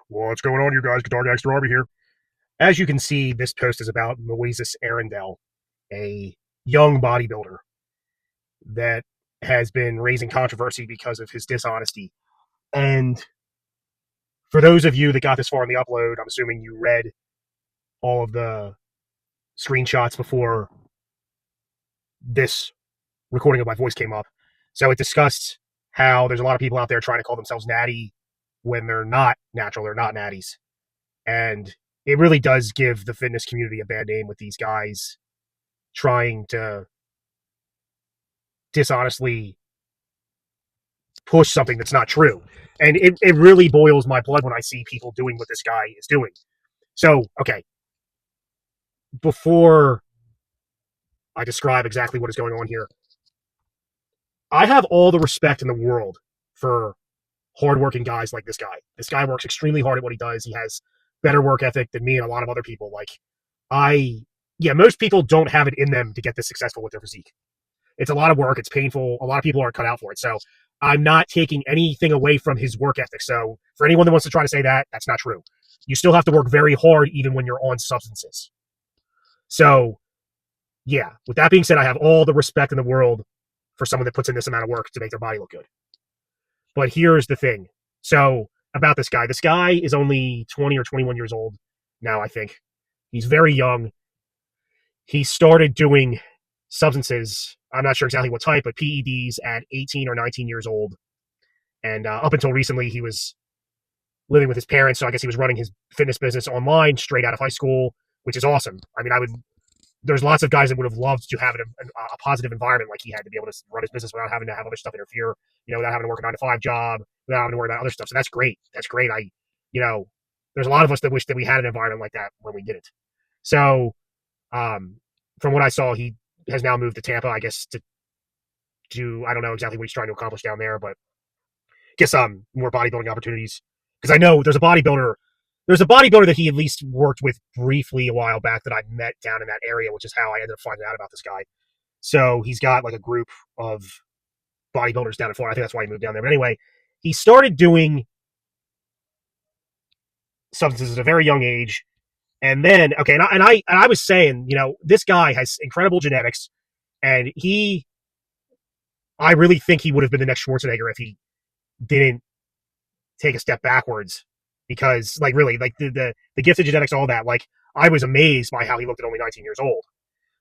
What's going on, you guys? Dark Extra Army here. As you can see, this post is about Moises Arrendell, a young bodybuilder that has been raising controversy because of his dishonesty. And for those of you that got this far in the upload, I'm assuming you read all of the screenshots before this recording of my voice came up. So it discussed how there's a lot of people out there trying to call themselves natty when they're not natural, they're not natties. And it really does give the fitness community a bad name with these guys trying to dishonestly push something that's not true. And it really boils my blood when I see people doing what this guy is doing. So, okay, before I describe exactly what is going on here, I have all the respect in the world for hardworking guys like this guy. This guy works extremely hard at what he does. He has better work ethic than me and a lot of other people. Most people don't have it in them to get this successful with their physique. It's a lot of work. It's painful. A lot of people aren't cut out for it. So I'm not taking anything away from his work ethic. So for anyone that wants to try to say that, that's not true. You still have to work very hard even when you're on substances. So yeah, with that being said, I have all the respect in the world for someone that puts in this amount of work to make their body look good. But here's the thing. So about this guy is only 20 or 21 years old now, I think. He's very young. He started doing substances, I'm not sure exactly what type, but PEDs at 18 or 19 years old. And up until recently, he was living with his parents, so I guess he was running his fitness business online straight out of high school, which is awesome. I mean, there's lots of guys that would have loved to have a positive environment like he had to be able to run his business without having to have other stuff interfere, without having to work a 9-to-5 job, without having to worry about other stuff. So that's great. That's great. There's a lot of us that wish that we had an environment like that when we didn't. So, from what I saw, he has now moved to Tampa, I guess, to do, I don't know exactly what he's trying to accomplish down there, but I guess more bodybuilding opportunities. Because I know there's a bodybuilder that he at least worked with briefly a while back that I met down in that area, which is how I ended up finding out about this guy. So he's got like a group of bodybuilders down in Florida. I think that's why he moved down there. But anyway, he started doing substances at a very young age. And then, okay, and I was saying, this guy has incredible genetics, and I really think he would have been the next Schwarzenegger if he didn't take a step backwards. Because, really, the gifted genetics, all that, I was amazed by how he looked at only 19 years old.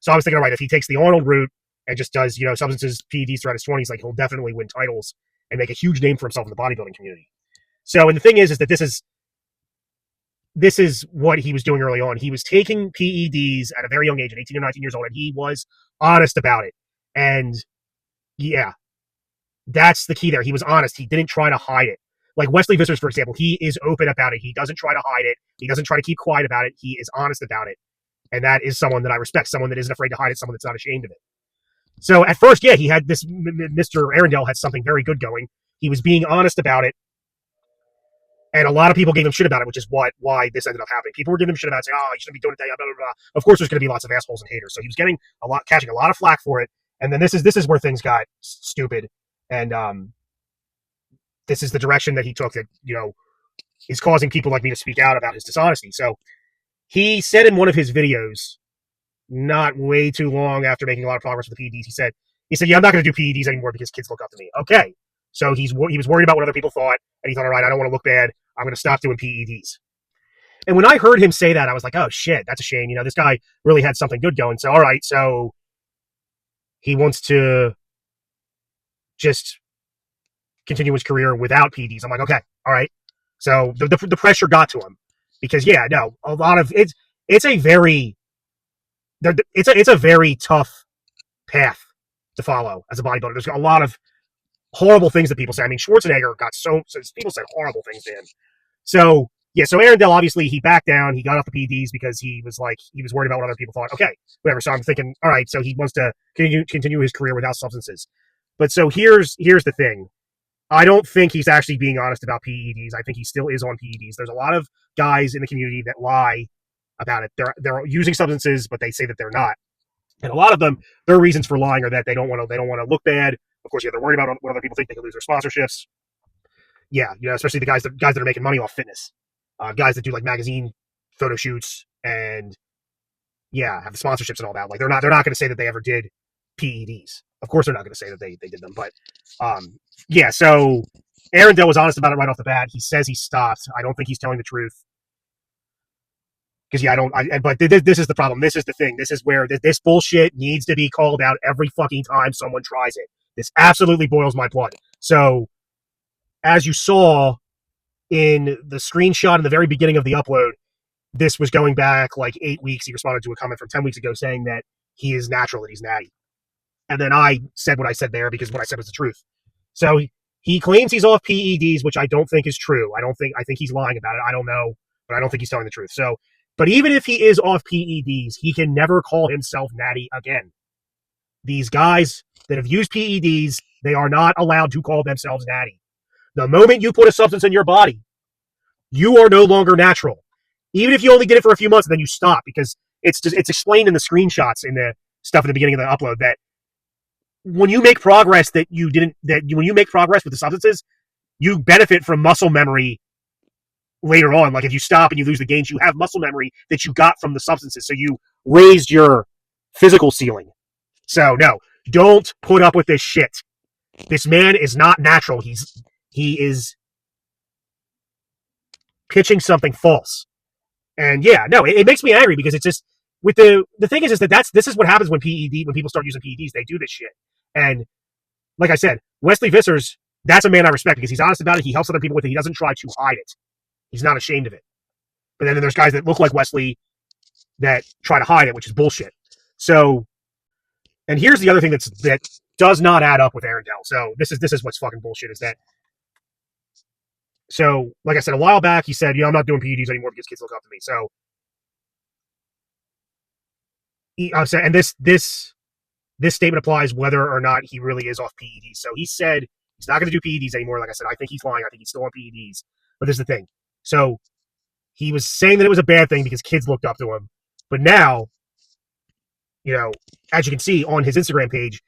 So I was thinking, all right, if he takes the Arnold route and just does, substances, PEDs throughout his 20s, he'll definitely win titles and make a huge name for himself in the bodybuilding community. So, and the thing is that this is what he was doing early on. He was taking PEDs at a very young age, at 18 or 19 years old, and he was honest about it. And, yeah, that's the key there. He was honest. He didn't try to hide it. Like Wesley Vissers, for example, he is open about it. He doesn't try to hide it. He doesn't try to keep quiet about it. He is honest about it. And that is someone that I respect, someone that isn't afraid to hide it, someone that's not ashamed of it. So at first, yeah, he had this, Mr. Arrendell had something very good going. He was being honest about it. And a lot of people gave him shit about it, which is why this ended up happening. People were giving him shit about it, saying, you shouldn't be doing it, blah, blah, blah. Of course, there's going to be lots of assholes and haters. So he was catching a lot of flack for it. And then this is where things got stupid. And, this is the direction that he took that, is causing people like me to speak out about his dishonesty. So he said in one of his videos, not way too long after making a lot of progress with the PEDs, he said, yeah, I'm not going to do PEDs anymore because kids look up to me. Okay. So he was worried about what other people thought, and he thought, all right, I don't want to look bad. I'm going to stop doing PEDs. And when I heard him say that, I was like, oh shit, that's a shame. This guy really had something good going. So, all right. So he wants to just continue his career without PEDs. I'm like, okay, all right. So the pressure got to him because a lot of it's a very tough path to follow as a bodybuilder. There's a lot of horrible things that people say. I mean, Schwarzenegger people said horrible things to him. So yeah, so Arrendell, obviously he backed down. He got off the PEDs because he was worried about what other people thought. Okay, whatever. So I'm thinking, all right, so he wants to continue his career without substances. But so here's the thing. I don't think he's actually being honest about PEDs. I think he still is on PEDs. There's a lot of guys in the community that lie about it. They're using substances, but they say that they're not. And a lot of them, their reasons for lying are that they don't want to look bad. Of course, they're worried about what other people think. They could lose their sponsorships. Yeah, especially the guys that are making money off fitness. guys that do like magazine photo shoots and yeah, have the sponsorships and all that. Like they're not going to say that they ever did PEDs. Of course, they're not going to say that they did them. But yeah, so Arrendell was honest about it right off the bat. He says he stopped. I don't think he's telling the truth. Because yeah, but this is the problem. This is the thing. This is where this bullshit needs to be called out every fucking time someone tries it. This absolutely boils my blood. So, as you saw in the screenshot in the very beginning of the upload, this was going back like 8 weeks. He responded to a comment from 10 weeks ago saying that he is natural, that he's natty. And then I said what I said there because what I said was the truth. So he claims he's off PEDs, which I don't think is true. I think he's lying about it. I don't know, but I don't think he's telling the truth. So, but even if he is off PEDs, he can never call himself natty again. These guys that have used PEDs, they are not allowed to call themselves natty. The moment you put a substance in your body, you are no longer natural. Even if you only did it for a few months and then you stop, because it's explained in the screenshots in the stuff at the beginning of the upload that when you make progress when you make progress with the substances, you benefit from muscle memory later on. Like if you stop and you lose the gains, you have muscle memory that you got from the substances. So you raised your physical ceiling. So no, don't put up with this shit. This man is not natural. He is pitching something false. And yeah, no, it makes me angry because it's just with the thing is that this is what happens when people start using PEDs, they do this shit. And like I said, Wesley Vissers, that's a man I respect because he's honest about it. He helps other people with it. He doesn't try to hide it. He's not ashamed of it. But then there's guys that look like Wesley that try to hide it, which is bullshit. So, and here's the other thing that does not add up with Arrendell. So this is what's fucking bullshit is that. So, like I said, a while back, he said, I'm not doing PEDs anymore because kids look up to me. So, and this statement applies whether or not he really is off PEDs. So he said he's not going to do PEDs anymore. Like I said, I think he's lying. I think he's still on PEDs. But this is the thing. So he was saying that it was a bad thing because kids looked up to him. But now, as you can see on his Instagram page,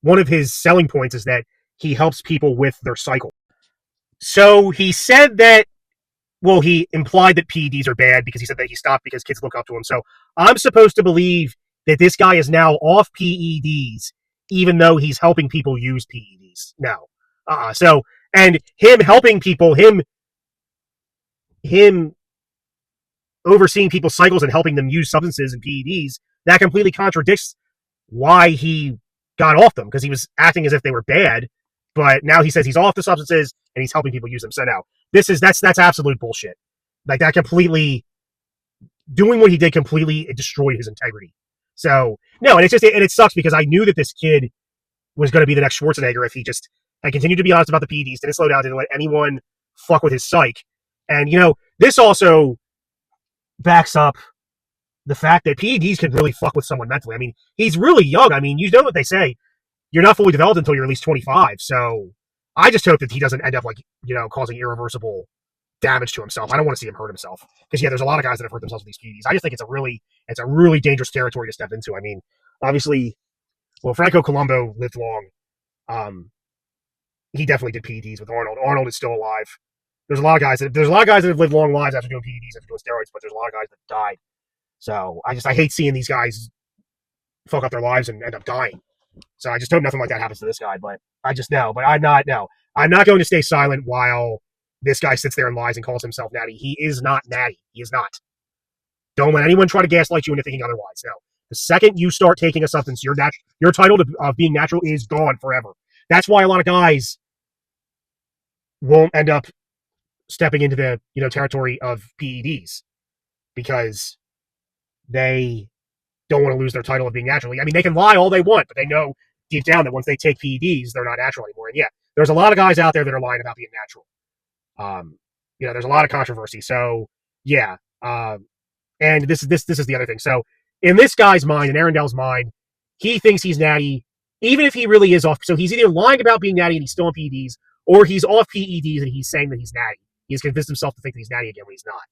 one of his selling points is that he helps people with their cycle. So he said that, he implied that PEDs are bad because he said that he stopped because kids look up to him. So I'm supposed to believe that this guy is now off PEDs, even though he's helping people use PEDs now. So, and him helping people, him overseeing people's cycles and helping them use substances and PEDs, that completely contradicts why he got off them, because he was acting as if they were bad, but now he says he's off the substances and he's helping people use them. So now, that's absolute bullshit. Like that completely, doing what he did completely, it destroyed his integrity. So, no, and it sucks because I knew that this kid was going to be the next Schwarzenegger if he just had continued to be honest about the PEDs, didn't slow down, didn't let anyone fuck with his psyche. And, this also backs up the fact that PEDs can really fuck with someone mentally. I mean, he's really young. I mean, you know what they say. You're not fully developed until you're at least 25. So I just hope that he doesn't end up causing irreversible damage to himself. I don't want to see him hurt himself. Because there's a lot of guys that have hurt themselves with these PEDs. I just think it's a really dangerous territory to step into. I mean, obviously, Franco Columbu lived long. He definitely did PEDs with Arnold. Arnold is still alive. There's a lot of guys that have lived long lives after doing PEDs, after doing steroids, but there's a lot of guys that died. So I hate seeing these guys fuck up their lives and end up dying. So I just hope nothing like that happens to this guy. But I'm not going to stay silent while this guy sits there and lies and calls himself natty. He is not natty. He is not. Don't let anyone try to gaslight you into thinking otherwise. No. The second you start taking a substance, your title of being natural is gone forever. That's why a lot of guys won't end up stepping into the territory of PEDs, because they don't want to lose their title of being natural. I mean, they can lie all they want, but they know deep down that once they take PEDs, they're not natural anymore. And yeah, there's a lot of guys out there that are lying about being natural. There's a lot of controversy. So yeah, and this is the other thing. So in this guy's mind, in Arrendell's mind, he thinks he's natty, even if he really is off. So he's either lying about being natty and he's still on PEDs, or he's off PEDs and he's saying that he's natty. He's convinced himself to think that he's natty again when he's not.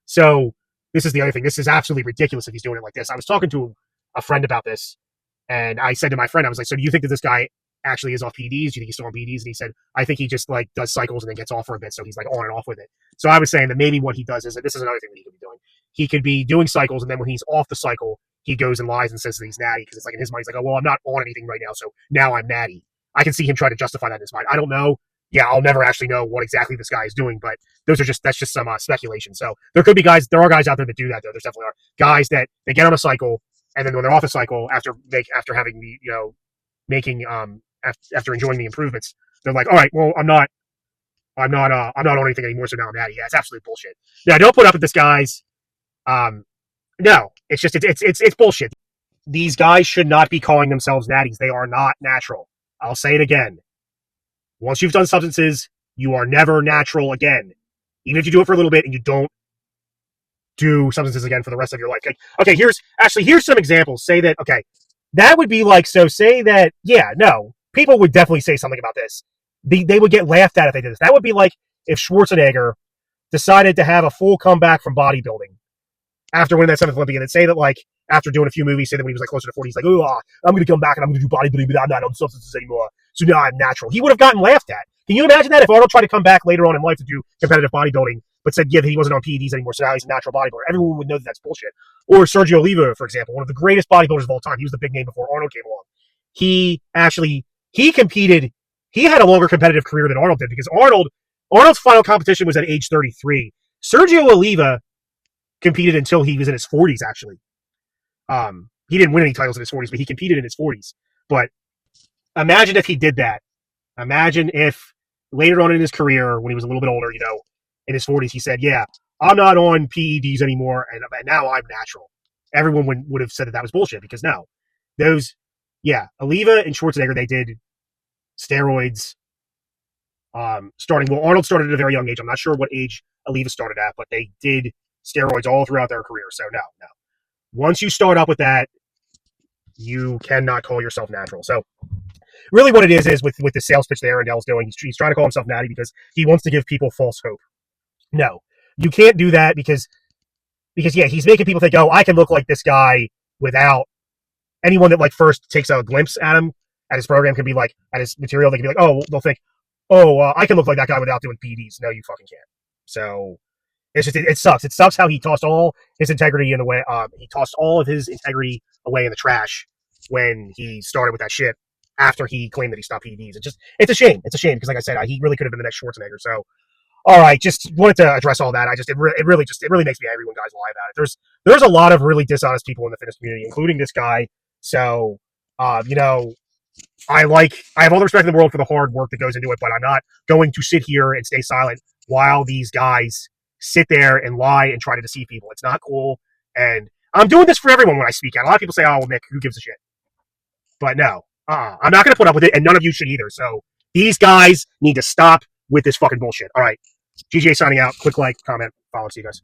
So this is the other thing. This is absolutely ridiculous if he's doing it like this. I was talking to a friend about this, and I said to my friend, I was like, so do you think that this guy actually is off PEDs? Do you think he's still on PEDs? And he said, I think he just like does cycles and then gets off for a bit, so he's like on and off with it. So I was saying that maybe what he does is that this is another thing that he could be doing. He could be doing cycles, and then when he's off the cycle, he goes and lies and says that he's natty because it's like in his mind he's like, oh well, I'm not on anything right now, so now I'm natty. I can see him try to justify that in his mind. I don't know. Yeah, I'll never actually know what exactly this guy is doing, but that's just some speculation. So there are guys out there that do that though. There's definitely are guys that they get on a cycle, and then when they're off a cycle after having the making after enjoying the improvements, they're like, all right, well I'm not on anything anymore, so now I'm natty. Yeah, it's absolute bullshit. Now don't put up with this guy's no, it's just it's bullshit. These guys should not be calling themselves natties. They are not natural. I'll say it again. Once you've done substances, you are never natural again. Even if you do it for a little bit and you don't do substances again for the rest of your life. Okay, here's some examples. Say that, okay, that would be like, so say that, yeah, no, people would definitely say something about this. They would get laughed at if they did this. That would be like if Schwarzenegger decided to have a full comeback from bodybuilding after winning that 7th Olympic, and say that, like, after doing a few movies, say that when he was like closer to 40, he's like, oh, I'm going to come back and I'm going to do bodybuilding, but I'm not on substances anymore. So now I'm natural. He would have gotten laughed at. Can you imagine that if Arnold tried to come back later on in life to do competitive bodybuilding, but said, yeah, that he wasn't on PEDs anymore, so now he's a natural bodybuilder? Everyone would know that that's bullshit. Or Sergio Oliva, for example, one of the greatest bodybuilders of all time. He was the big name before Arnold came along. He competed. He had a longer competitive career than Arnold did because Arnold's final competition was at age 33. Sergio Oliva competed until he was in his 40s, actually. He didn't win any titles in his 40s, but he competed in his 40s. But imagine if he did that. Imagine if later on in his career, when he was a little bit older, in his 40s, he said, yeah, I'm not on PEDs anymore, and now I'm natural. Everyone would have said that was bullshit, because no. Oliva and Schwarzenegger, they did steroids starting, well, Arnold started at a very young age. I'm not sure what age Oliva started at, but they did steroids all throughout their career. So no. Once you start up with that, you cannot call yourself natural. So really what it is with the sales pitch that Arrendell is doing, he's trying to call himself natty because he wants to give people false hope. No, you can't do that because he's making people think, oh, I can look like this guy without anyone that like first takes a glimpse at him, at his program, can be like, at his material, they can be like, oh, they'll think, I can look like that guy without doing PEDs. No, you fucking can't. So it sucks. It sucks how he tossed all his integrity in the way. He tossed all of his integrity away in the trash when he started with that shit after he claimed that he stopped PEDs. It's a shame. It's a shame because, like I said, he really could have been the next Schwarzenegger. So, all right, just wanted to address all that. It really makes me angry when guys lie about it. There's a lot of really dishonest people in the fitness community, including this guy. So, I have all the respect in the world for the hard work that goes into it, but I'm not going to sit here and stay silent while these guys sit there and lie and try to deceive people. It's not cool. And I'm doing this for everyone when I speak out. A lot of people say, oh, well, Nick, who gives a shit? But no, I'm not going to put up with it, and none of you should either. So these guys need to stop with this fucking bullshit. All right. GJ signing out. Quick like, comment, follow. See you guys.